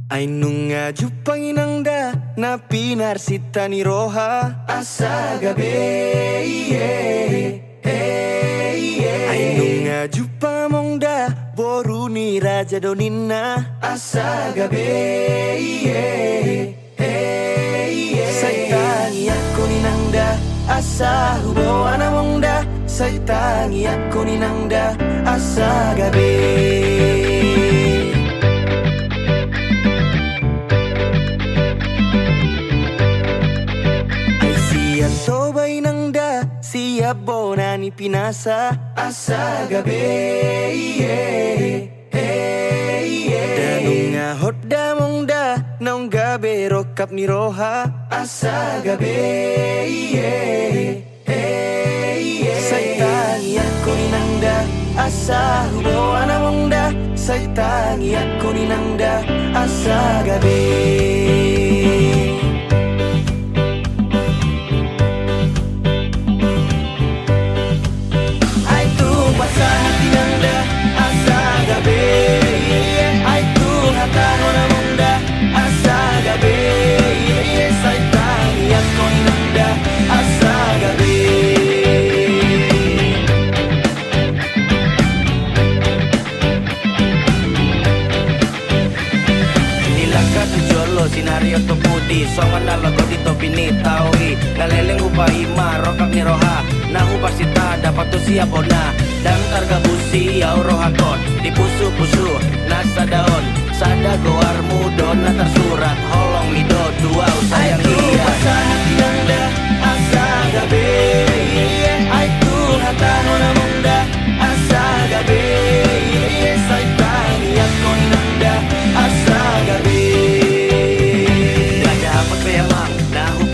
Ainunga jupanginangda na pinarsita ni roha asa gabe Ainunga jupamongda boru ni raja donina asa gabe Saitangi aku ninangda asa hubo anamongda Saitangi aku ninangda asa gabe Sobay nangda siya bona ni pinasa asa gabi Danunga hodda mongda naung gabe rokap ni roha asa gabi Saitangi aku ni nangda asa hubo anamongda Saitangi aku ni nangda asa gabi Sinario to putih, songan na lagot dito pinitawi Ngaleleng upahi marokap ni roha Nahupa sita dapat tu siap ona Dan karga busi yau rohakon Di pusu-pusu nasa daon Sada goar mudon na tersurat Holong mido dua sayang dia Pasangan tinanda asa gabe Aitu hata nona mongda asa gabe Saitani aku ninanda asa gabe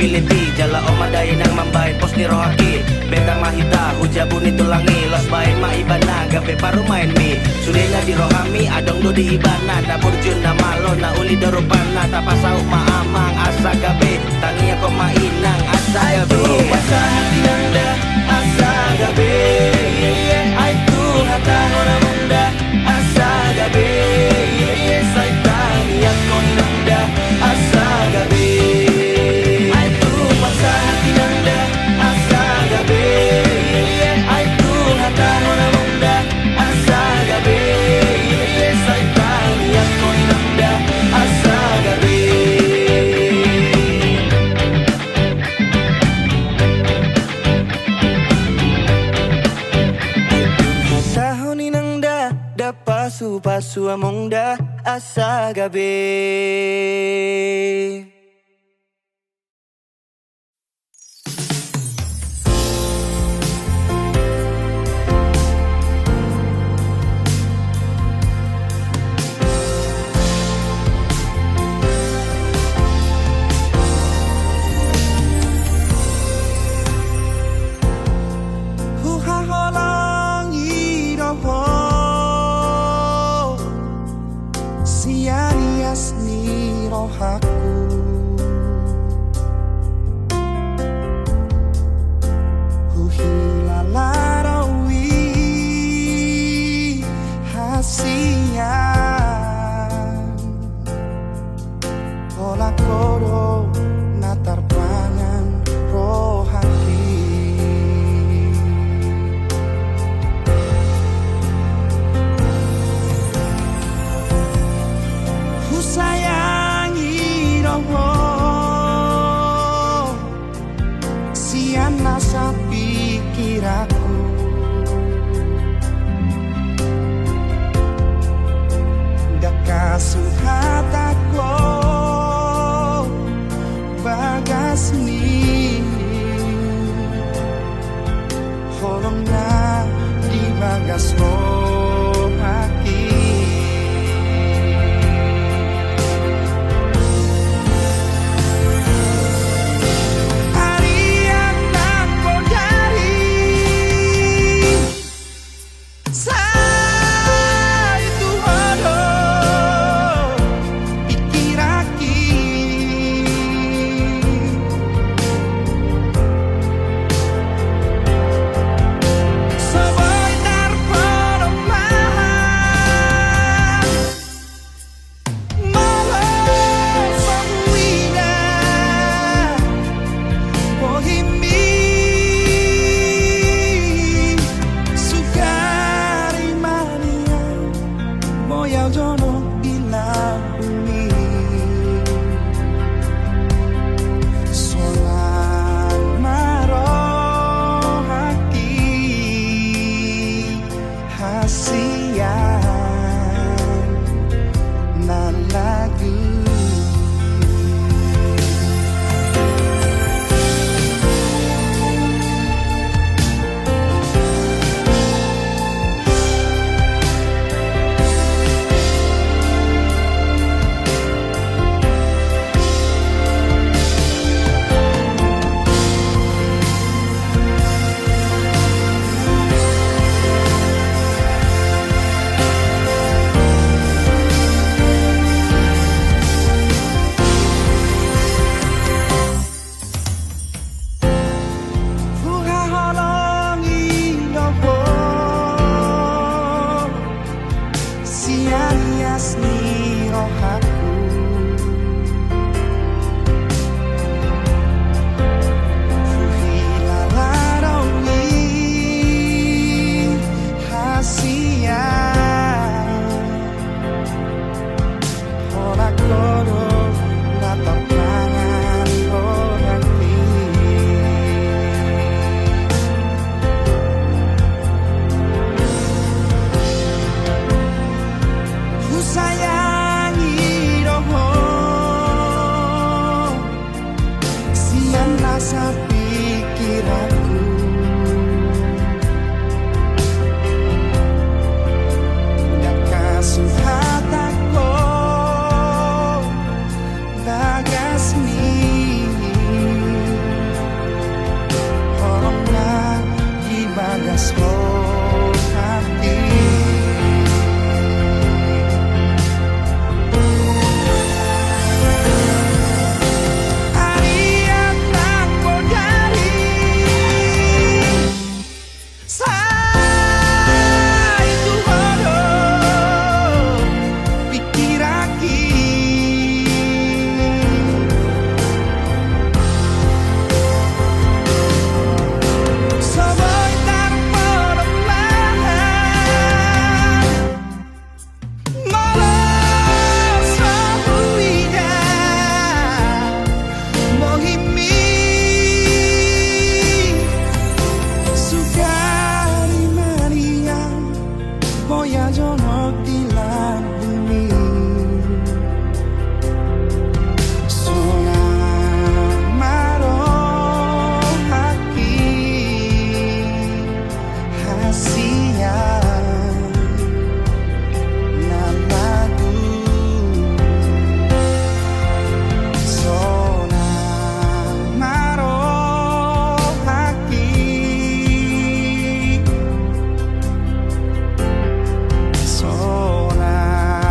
Piliti jala omadai nang mambai pos ni rohaki Bentang mahita hujabun itu langi Los bain ma ibana gabe paru main mi Sudahnya di rohami adong do di ibana Na burjun na malo na uli dorupana Tapasau ma amang asa gabe Tangi ako mainang asa gabe Asa hati nanda asa gabe Aitu hata nona munda asa gabe Saitani ako nanda asa gabe Pasu amongda asa gabe jonok di bumi. Solang marohaki hasian nan lagu. Rasa pikiranku nakasuhat ako bagasmi orang na ibagas ko hati. Jonok di bumi. Solang marohaki hasian nan lagu. Solang marohaki solang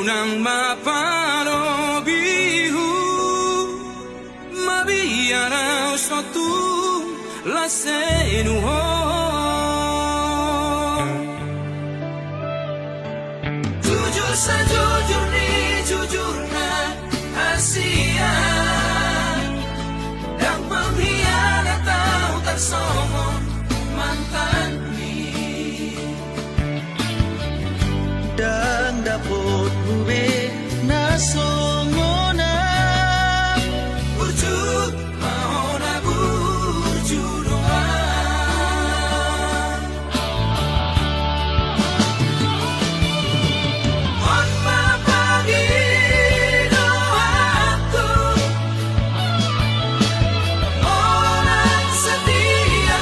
nang maparobihu mabiara suatu lasenuho jujur sajujur ni jujurna Asia dan pengkhianat tahu tersomong mantan ni dan dapat bube nasongona burjut mahona burjut doa on mapagi doaku orang setia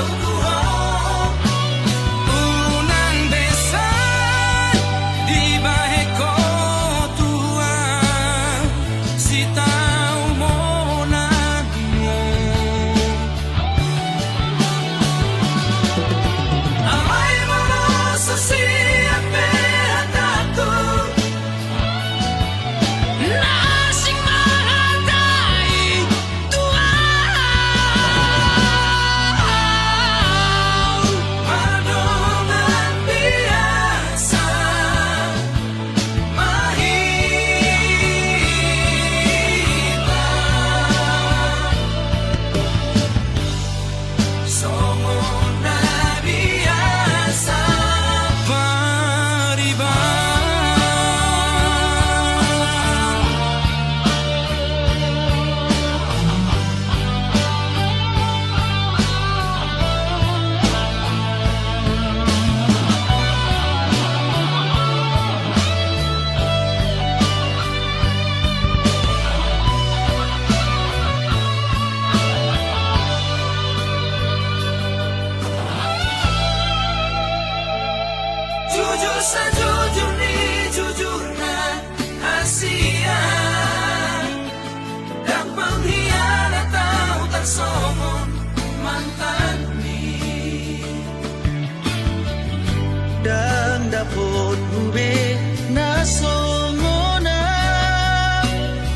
aku unang besan di bahe ko tua si tau monanmu amai mono siape hataku nasing mahatai Tuhan madongan biasa mahita songo na biasa pariba jujur sajujur ni jujurna Asia dan pengkhianat tahu tersomong mantan ni dan dapat bube nasongona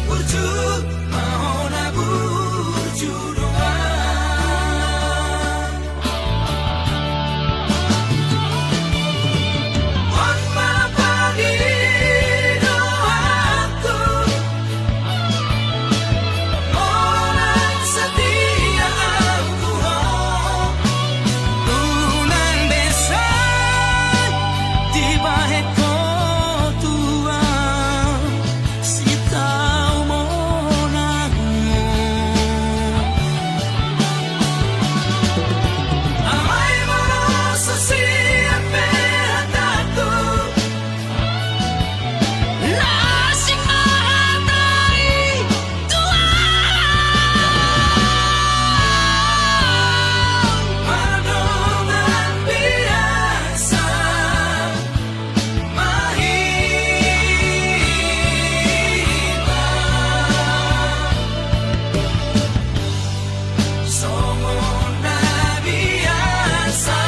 burjut mahona burjut doa on mapagi doaku orang setia aku unang besan di bahe ko tua si tau monanmu amai mono siape hataku nasing mahatai Tuhan madongan biasa mahita songo na biasa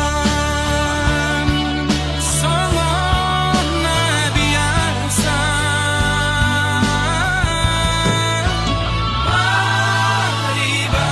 pariban songo na biasa pariban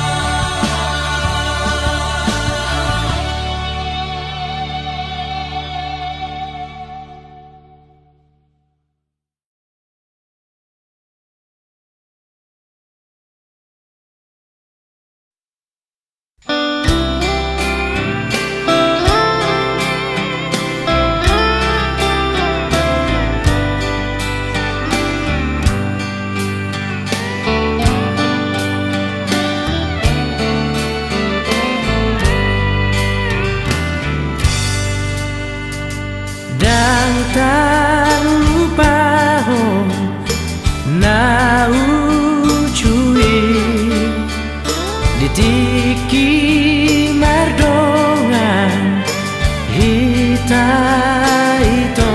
dan tak lupa na ucui ditiki mardongan hita ito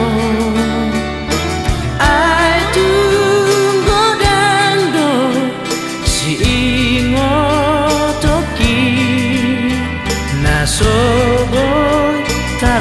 ai tunggu dando si ingo toki nasoboy ta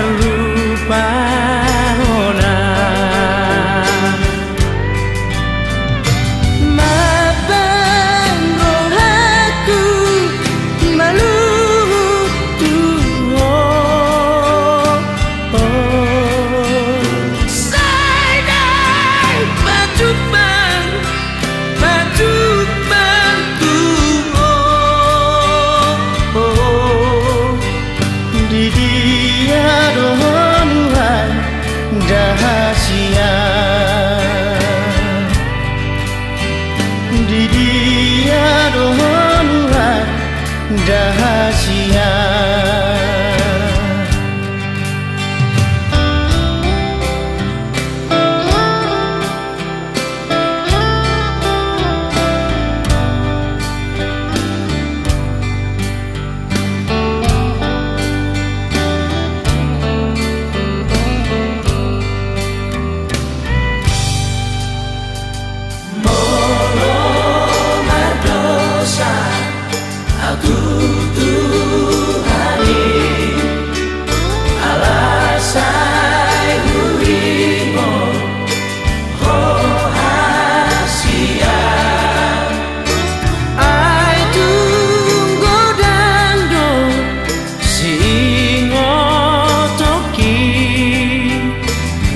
rahasia. Aku Tuhani alasai hurimo rahasia. Ai tunggu dando singo toki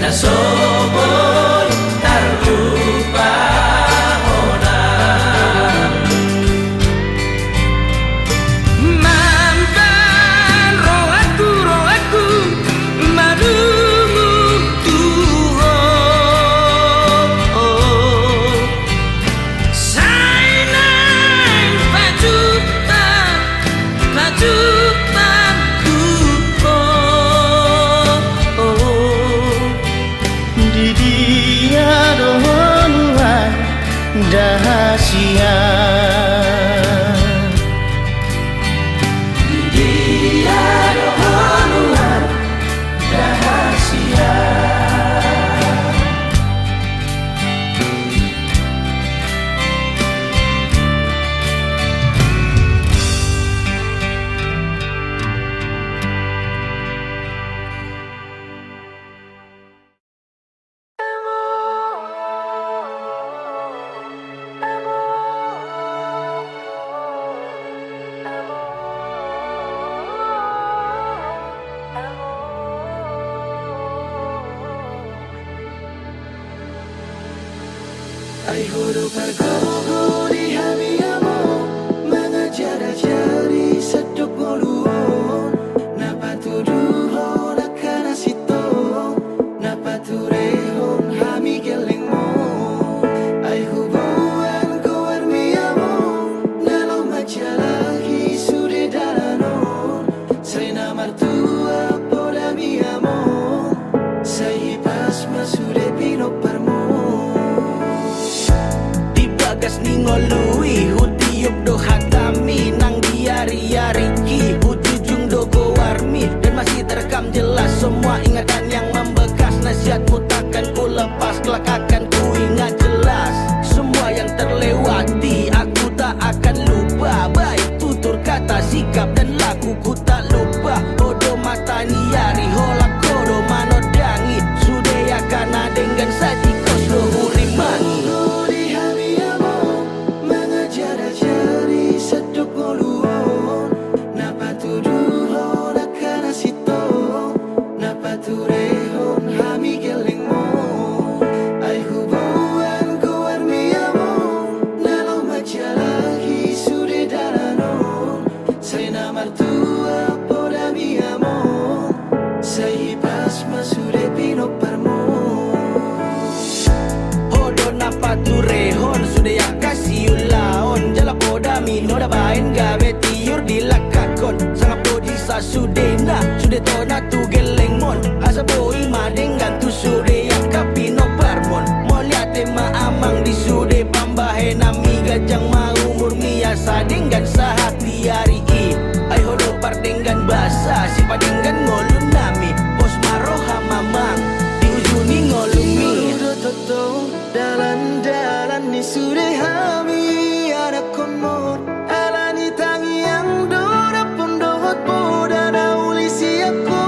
nasoboi tarlupa rahasia. Dia doanuan rahasia. Ay huruf argogo di hamiamo mengejar jari seduk ngoluon napa tuduhon akan asito napa turehon hami gelengmo ay hubungan kuar miamo nalo majalahi sude dalanon saya namar tua pola miamo saya pas masude pino parmo Bagas ningolui hutiup do hatami nang diari-ari ki hujujung do warmi dan masih terekam jelas semua ingatan yang membekas nasihatmu takkan ku lepas kelak akan ku ingat jelas semua yang terlewati aku tak akan lupa baik tutur kata sikap dan lakuku tak lupa odo mata niari holak kodo manodangi sude akan dengan saji kos do hurimangi Turehon sudah ya kasih ulaon jala poda mino da bain gabe tiur dilakakon sangat podi sa sudena sudah tona tu gelengmon asa boi madengan tu sudah ya kapino parmon moliate ma amang di sudah pambahe nami gajang ma umur miasa dengan sahati hari i ay hodo pardenggan basa si padenggan ngolun nami bos maroha mamang di ujuni ngolumi dalan-dalan ni sudah hami ada konmor alani tangi yang dora pun dohot poda na ulisi aku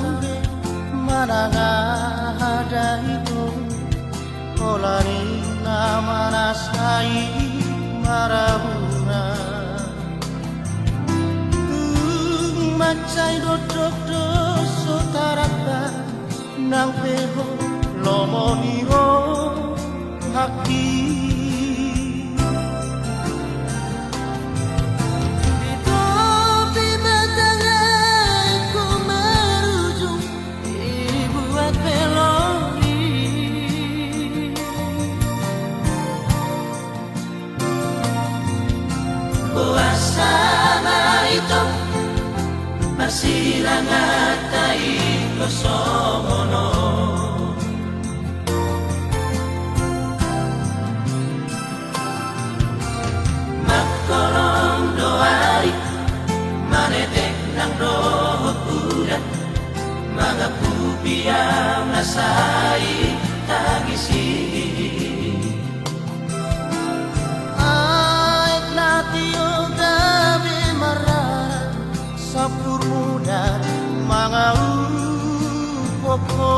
sampai mana ada itu Olani nama nasai marabuna Macai dodok doso tarata Nang peho lomoniro haki Masirangatai kosomono Makolong doari Manetek nang roh udah Mga pubiang nasai tagisi Aik natio gabi marara Sapur muda mga upoko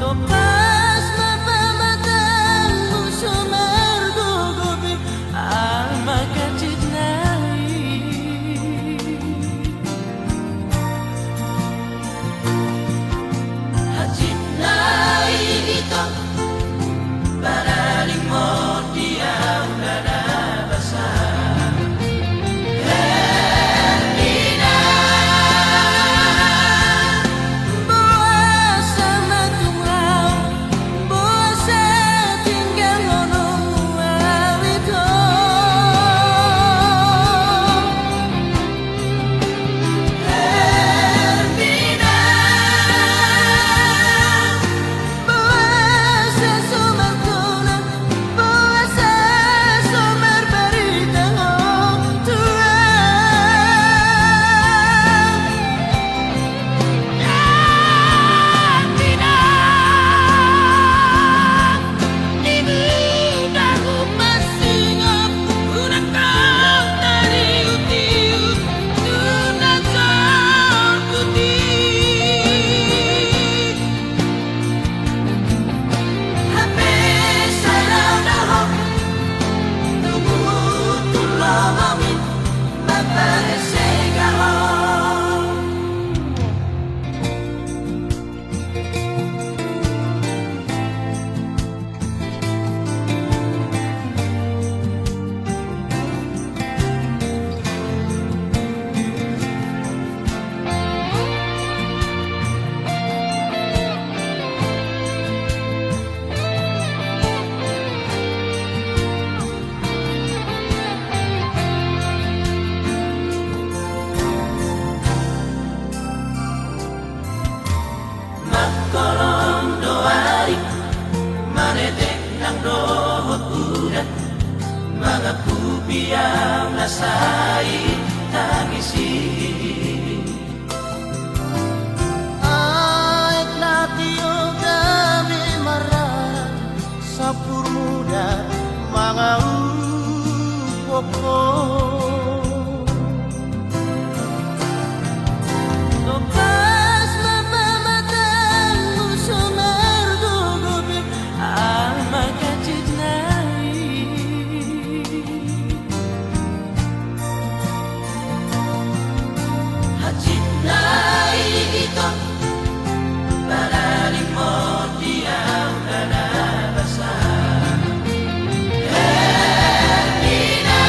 Topas mapamatang musumer gugubi Ang magkachidnai Hachidnai ito Paraling mo diyaw na nabasa Mga pubiang nasai tangisi Aik natio gabi marara Sapur muda mga upoko Topas mapamatang musumer gugubi Ang magkachidnai Hachidnai ito Paraling mo diyaw na nabasa Hermina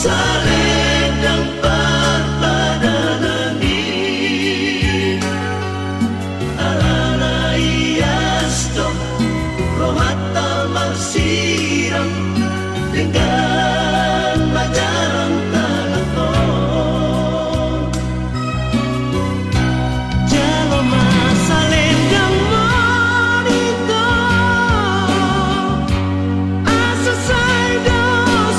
Salendang perpadanan ini Alana iasdo Rohata marsiram Dengan majaran telepon Jaloma salendang monito Asa saido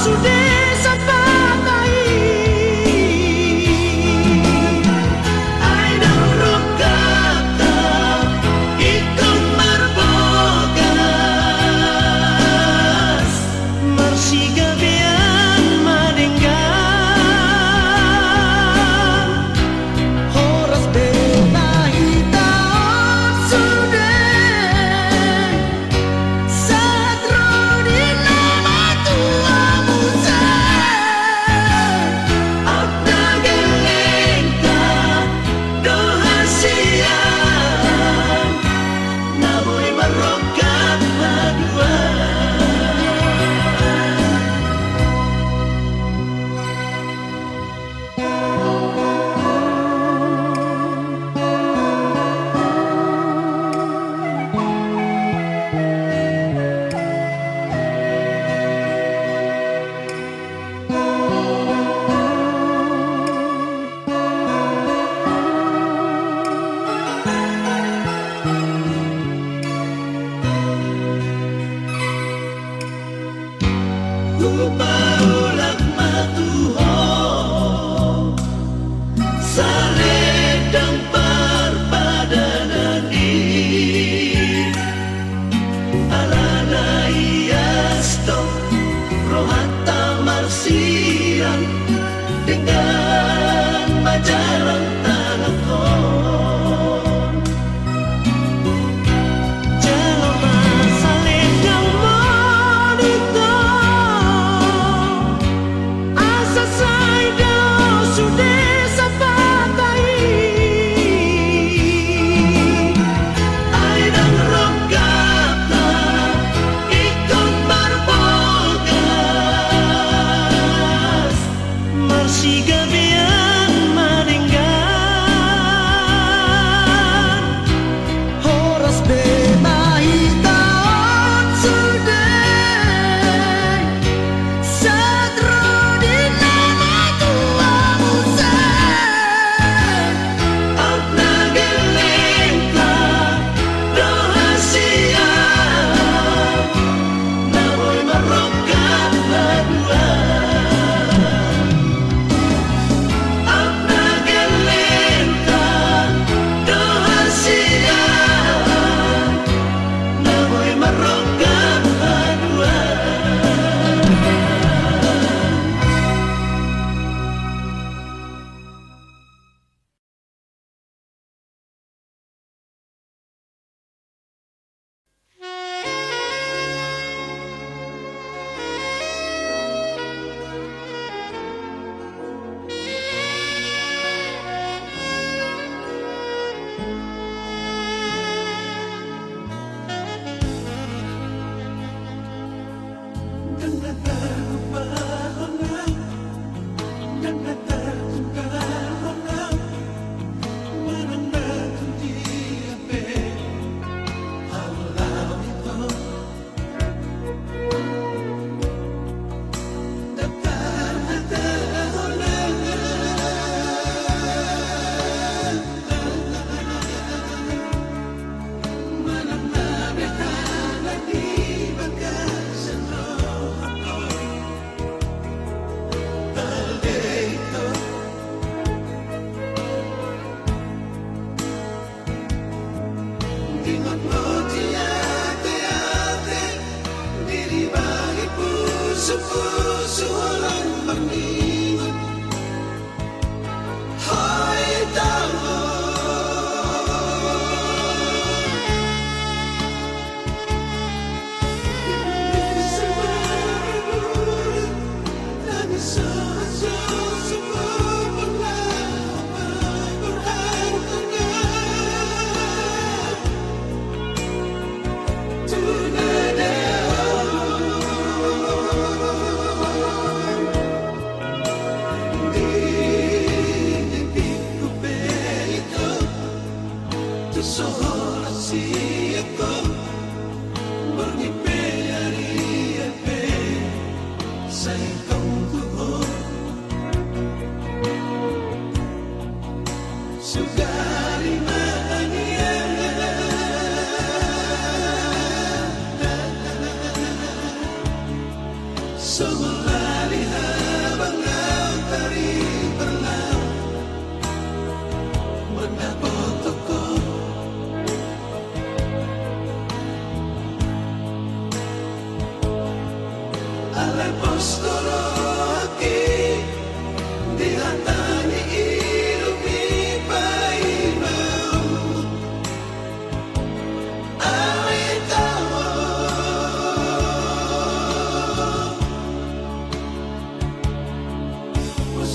sudah sapatai Aida rokata ikon marbogas Marsigabian madenggan Horas benahitaon sudah Satro di nama tua musa Abda gelengka doha siang Namoy marokat madua Upaulak matuho Saledang perpadanan ini Alana iasdo Rohata marsiran Dengan majaran telepon Jaloma salendang monito Asa saido sudah sapatai Aidang rokata ikon marbogas Marsigabian madenggan Horas benahitaon sudah Satro di nama tua musa Abna gelengka doha siang Namoy marokat madua Abna gelengka doha siang Namoy marokat madua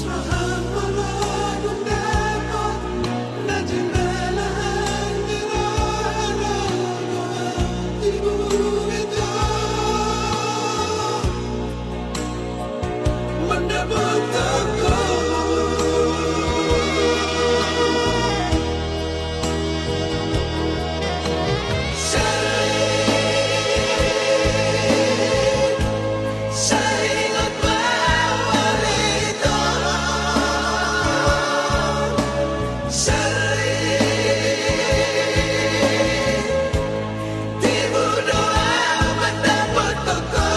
Musrahan maladong dapat na dinalahan nirarano ang tibong ito. Mandabot ako sa ingat mawalito. Di mo doon mandabot ako.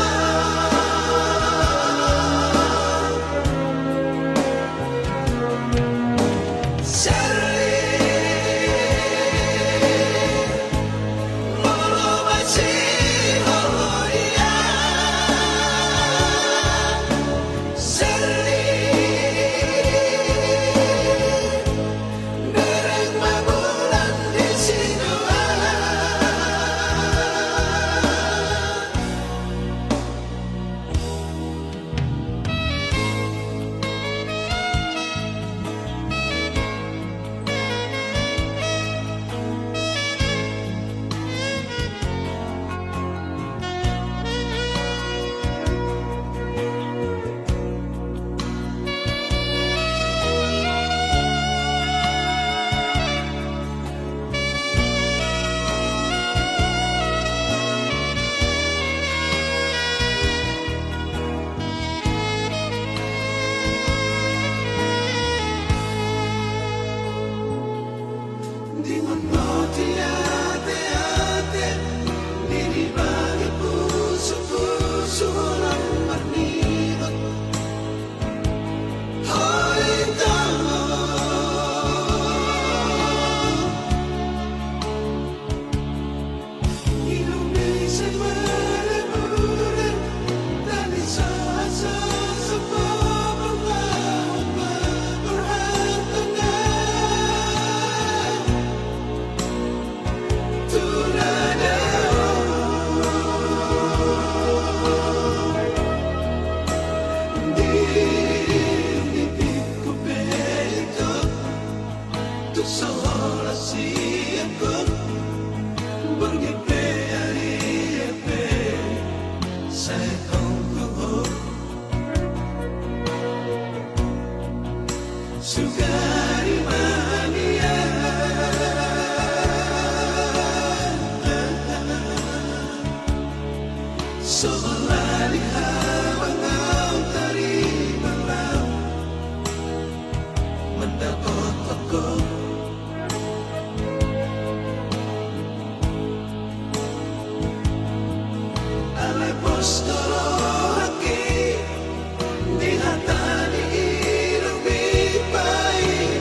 Di menotti ate-ate, di dibagi puso-puso lang marnibot. Hoy tamo, Indonesia malaburan, tali sa pabangawang maburhatan na. Sola si aku bergepe ariape saya kongko sugari mania soalnya habang ang taribang lang mendapat ako. Apostolo aquí, di hata ni ilubi pai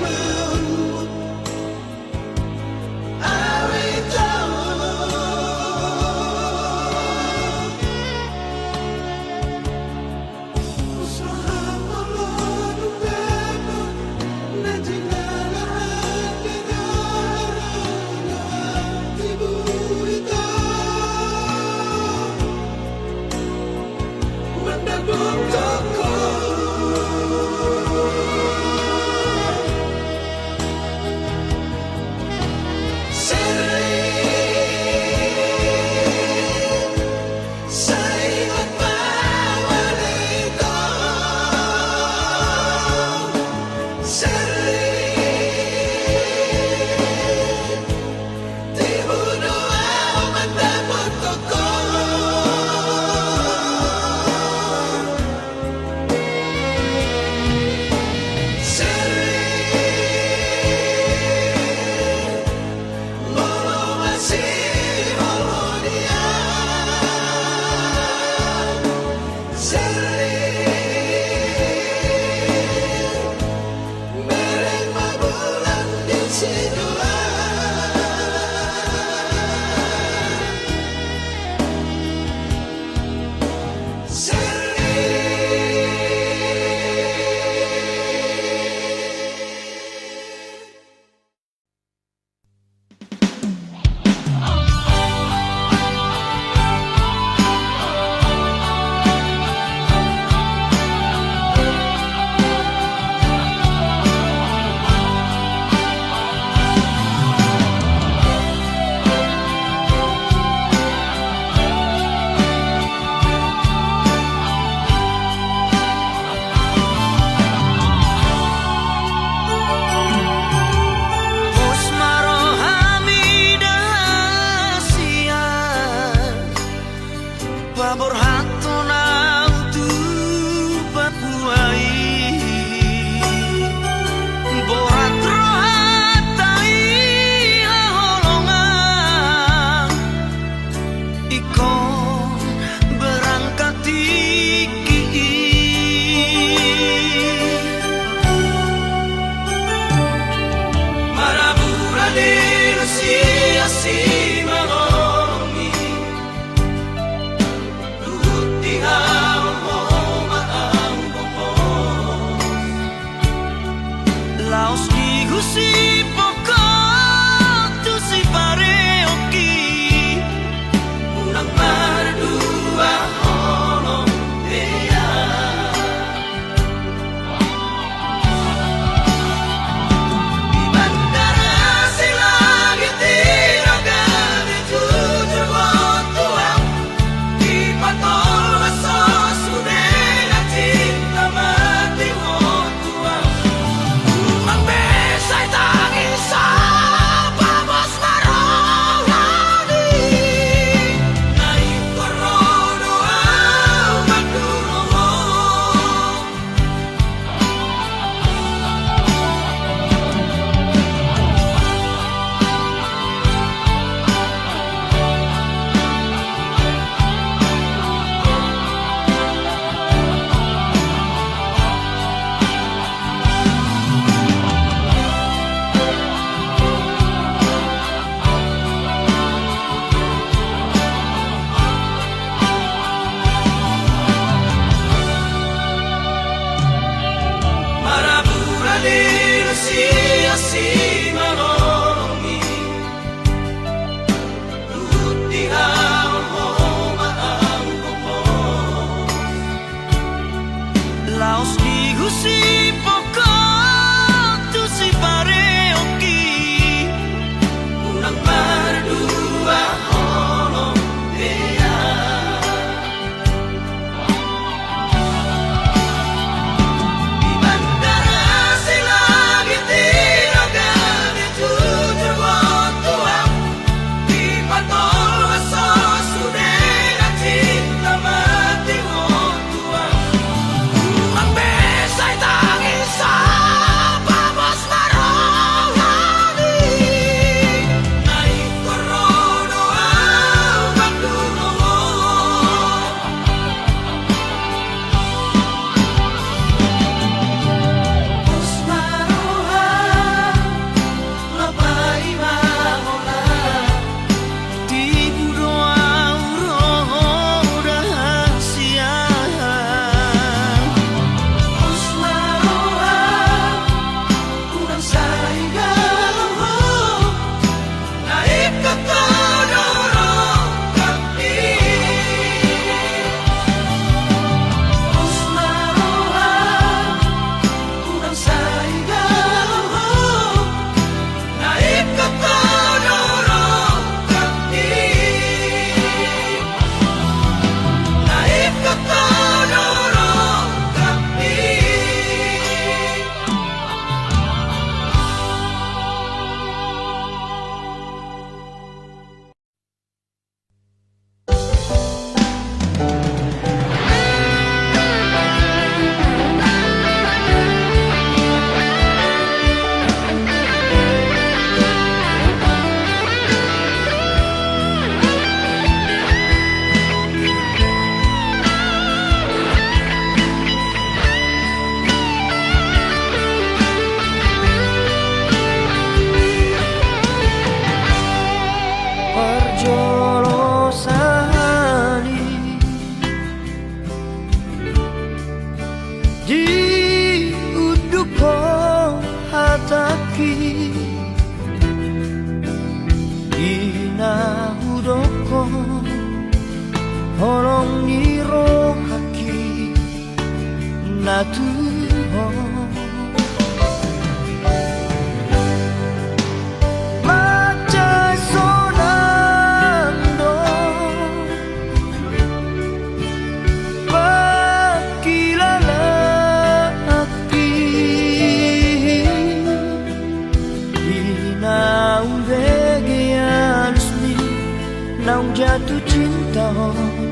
Jatuh cinta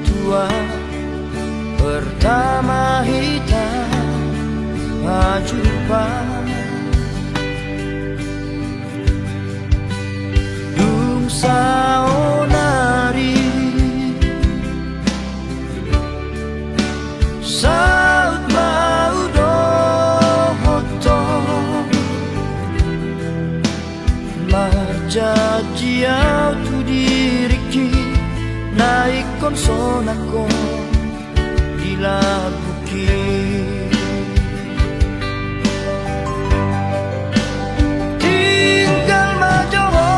tua pertama hitam jumpa dung saonari saut mau dohoto majaj dia tu diriki naik konsonako dilaguki tinggal majoho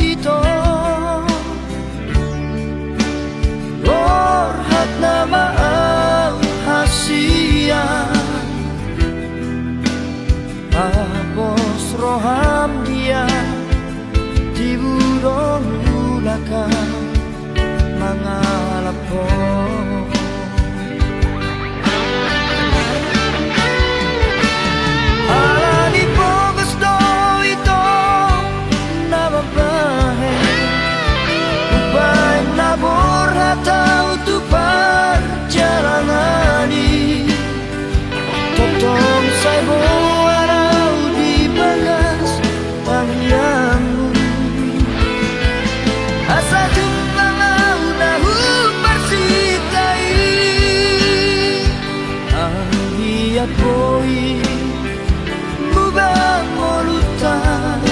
ito orhat nama al hasia apos roham dia tiburong ulaka mangalap ko alani po gusto ito na babae upay nabor hataw tupar jalangani totong sa'yo araw di bagas pangyamu asa jumpa ngau nahu persikai ang hiat boy mubang molutan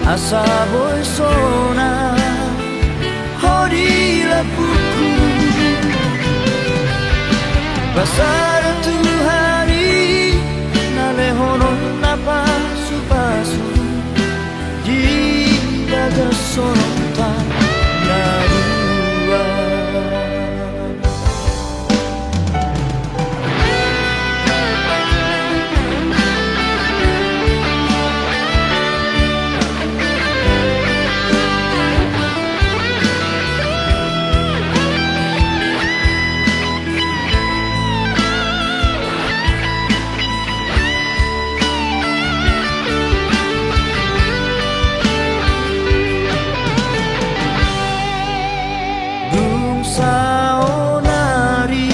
asa boy sona hodi lapuku pasar Tuhari nalehonon na pasu-pasu di daga sonota na dua saonari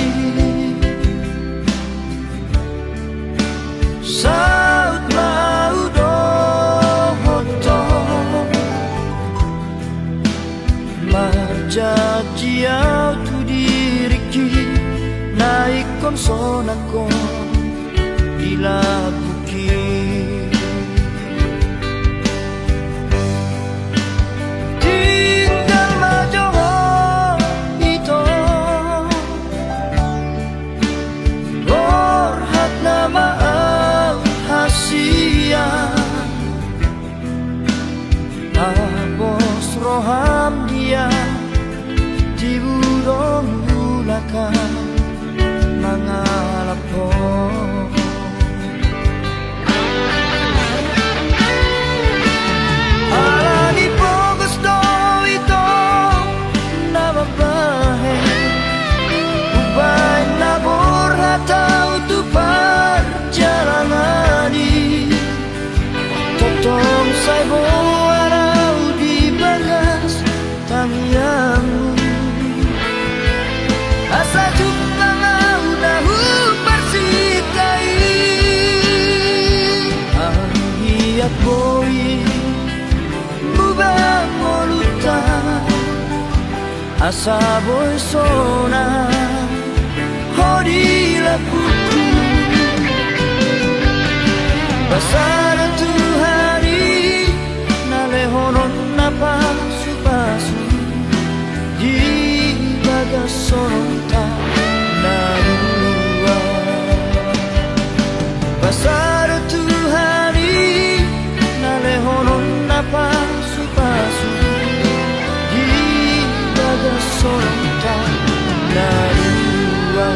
saut laudo hoto marjajiau tu diriki naik konsonako dilaguki apos roham dia tiburong ulaka mangalap ko alani po gusto ito na babae upay nabor hataw tupar jalangani totong sa'yo araw di bagas tangyamu asa jumpa ngau nahu persikai ang hiat boy mubang molutan asa boy sona hodi lapuku pasar Tuhari nalehonon na pasu-pasu di bagas sonota na dua pasar Tuhari nalehonon na pasu-pasu di bagas sonota na dua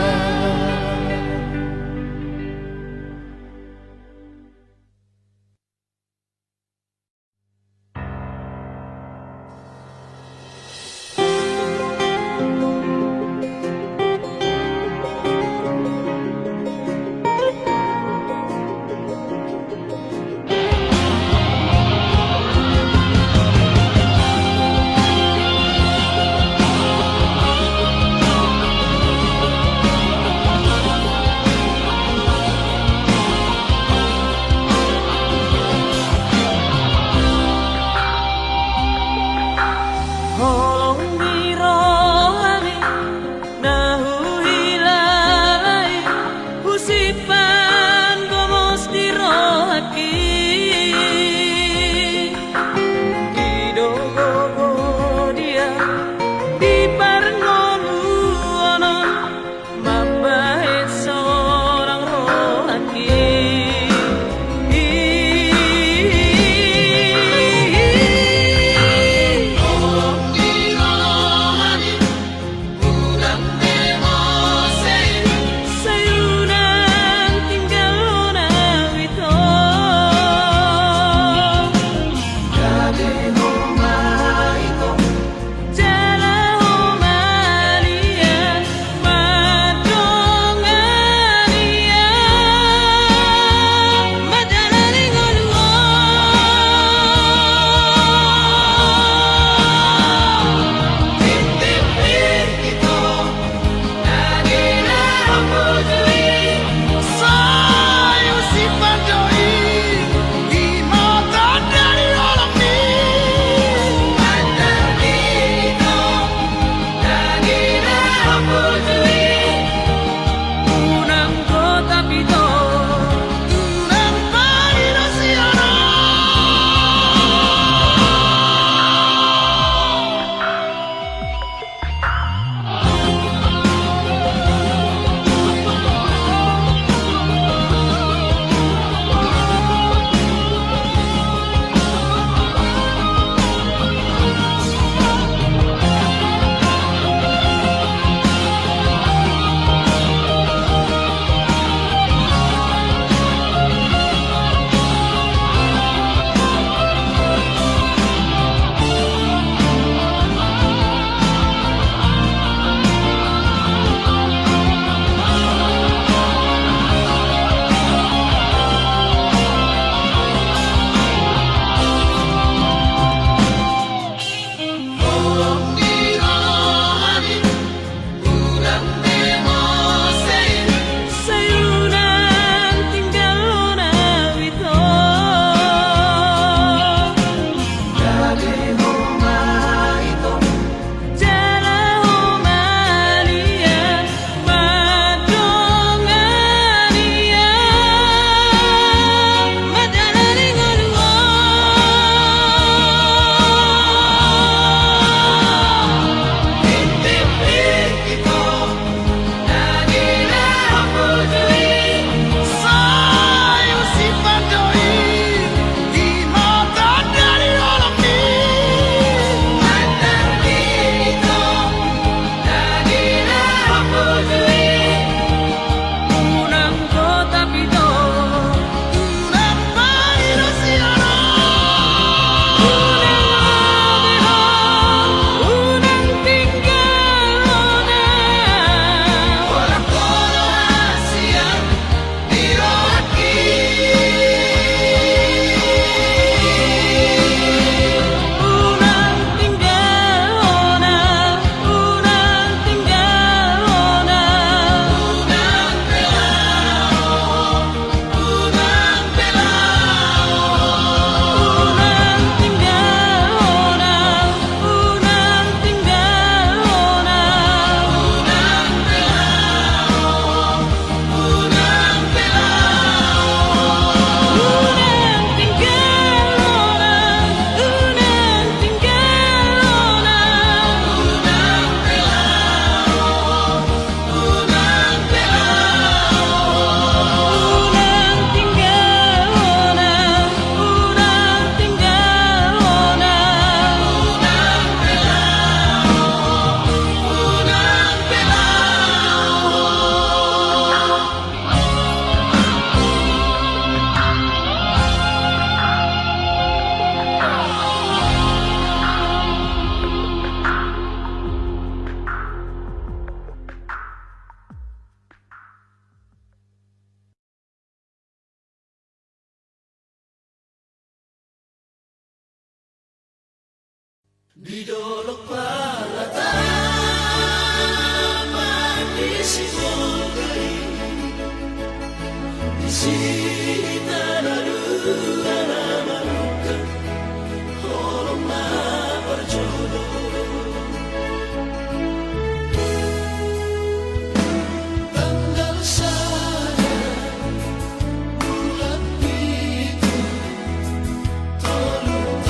Di dolok palataman di Sibolgai, di sini tanah dua nama luka, tolonglah berjodoh. Tanggal saja bulan itu, tolong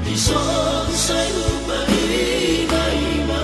Di sosai lupa iba-iba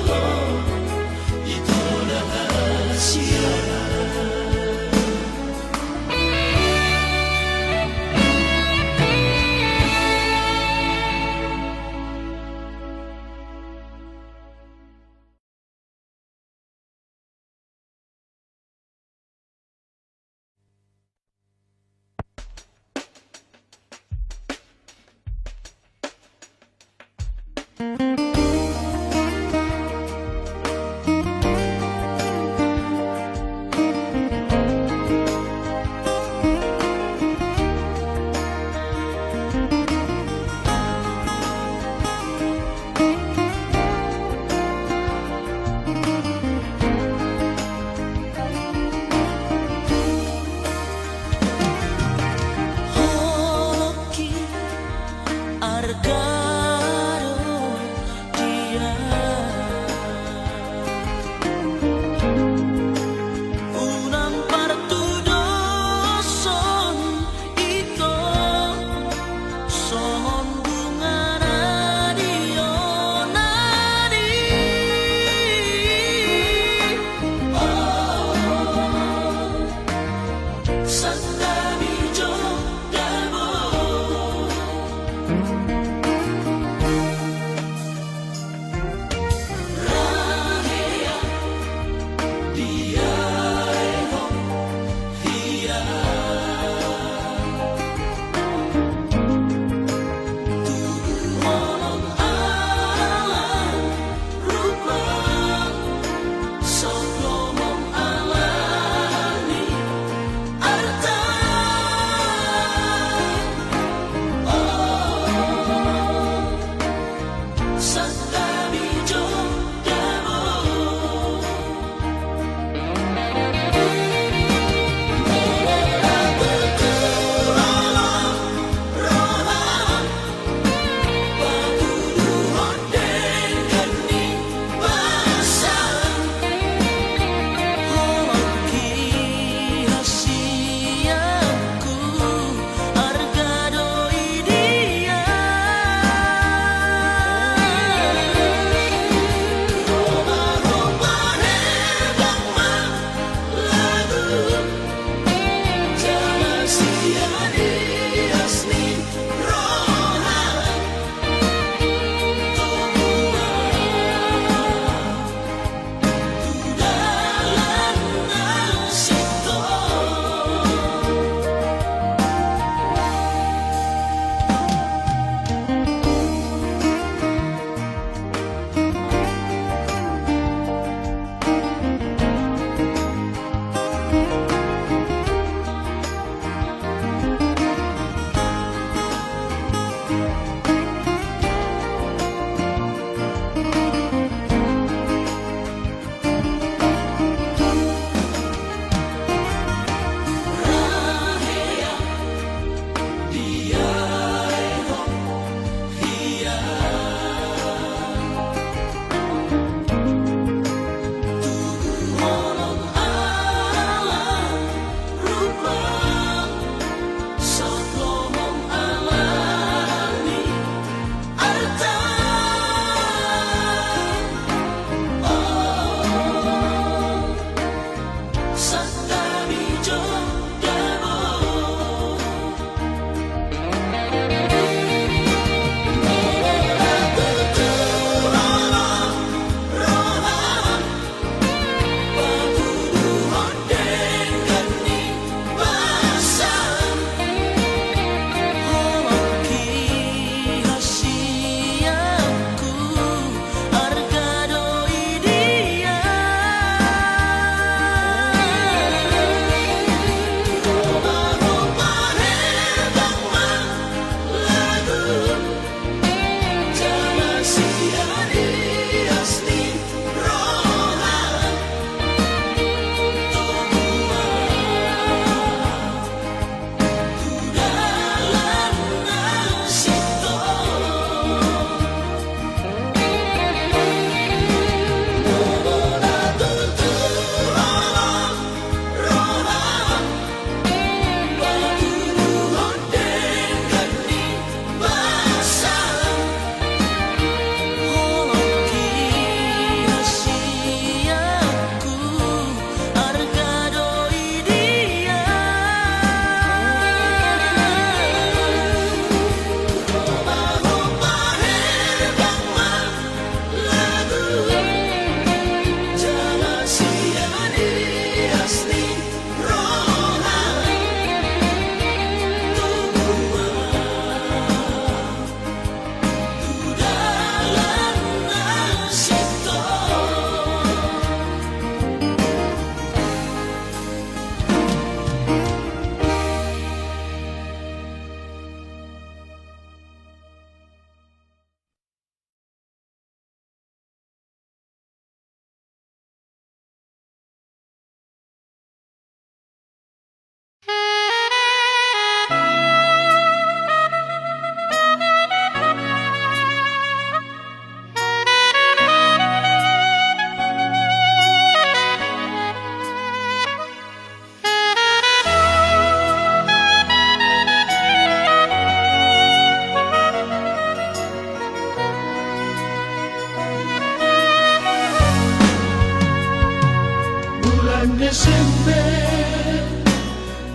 Desember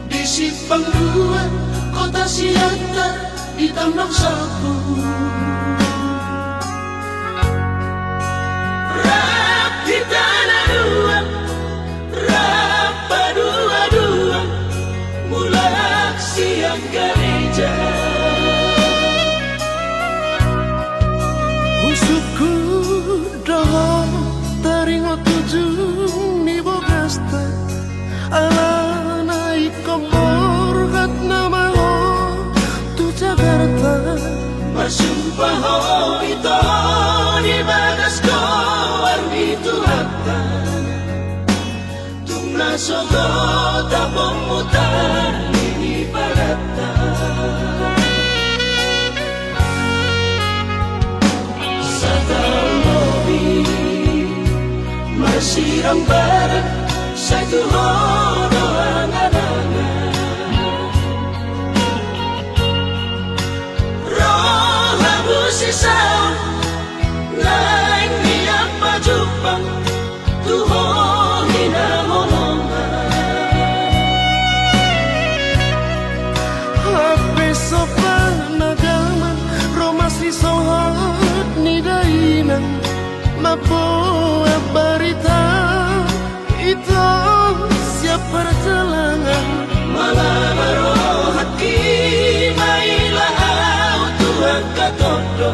di Simpang Dua, kota Siantar di Tambang Sapu. Rap di tanah dua, rap dua-dua, mulai siang gereja. Usukku doh teringo tujuh ni bogasta ala naik kompor kat nama ho tu Jakarta. Masumpah ho itu di bagas koar itu hatta tungna soto tapong mutar ini parata. Satang lobi masirang barat satu hono angan-angan. Roh habu sisa lain niat pajupang tuho hina holongan. Hape sopan nagaman romasi sohat ni dainan mapo barita itu siap perjalanan. Malah baru hati mailah au Tuhan katodo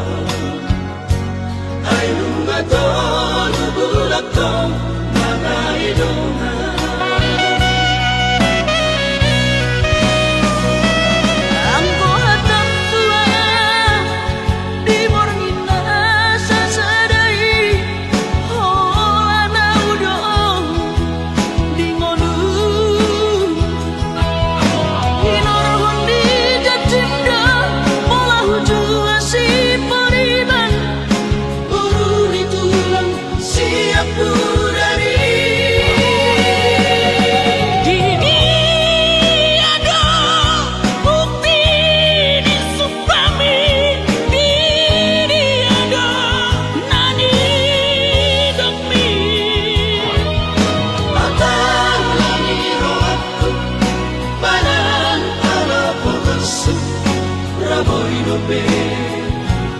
ai lunga tolu bulak tong mana idona. Angko hatang tua di mornina sasadai holana udong di ngonu inorhon di jacinda pola hujua si pariban Urun itu lang siap purani. dini ada bukti di supami dini ada nani demi Matang lani rohku panan ala pokosu raboy dobe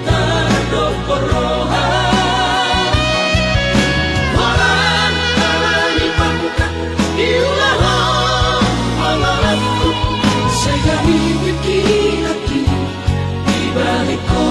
tardo porohan. Walang alani pangkat iulaho mangalapku saya mimpi hati di balikku.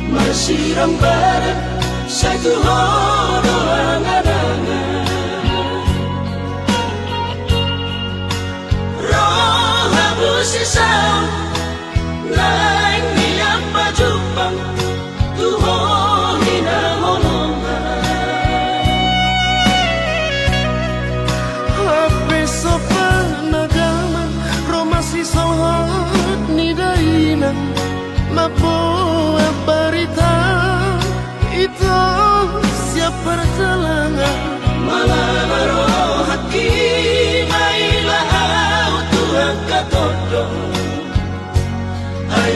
Masirang barat satu hono angan-angan. Roh habu sisa lain niat pajupang tuho hina holongan. Hape sopan nagaman romasi sohat ni dainan mapo barita itu siap perjalanan. Malah baru hati mailah au Tuhan katodo ai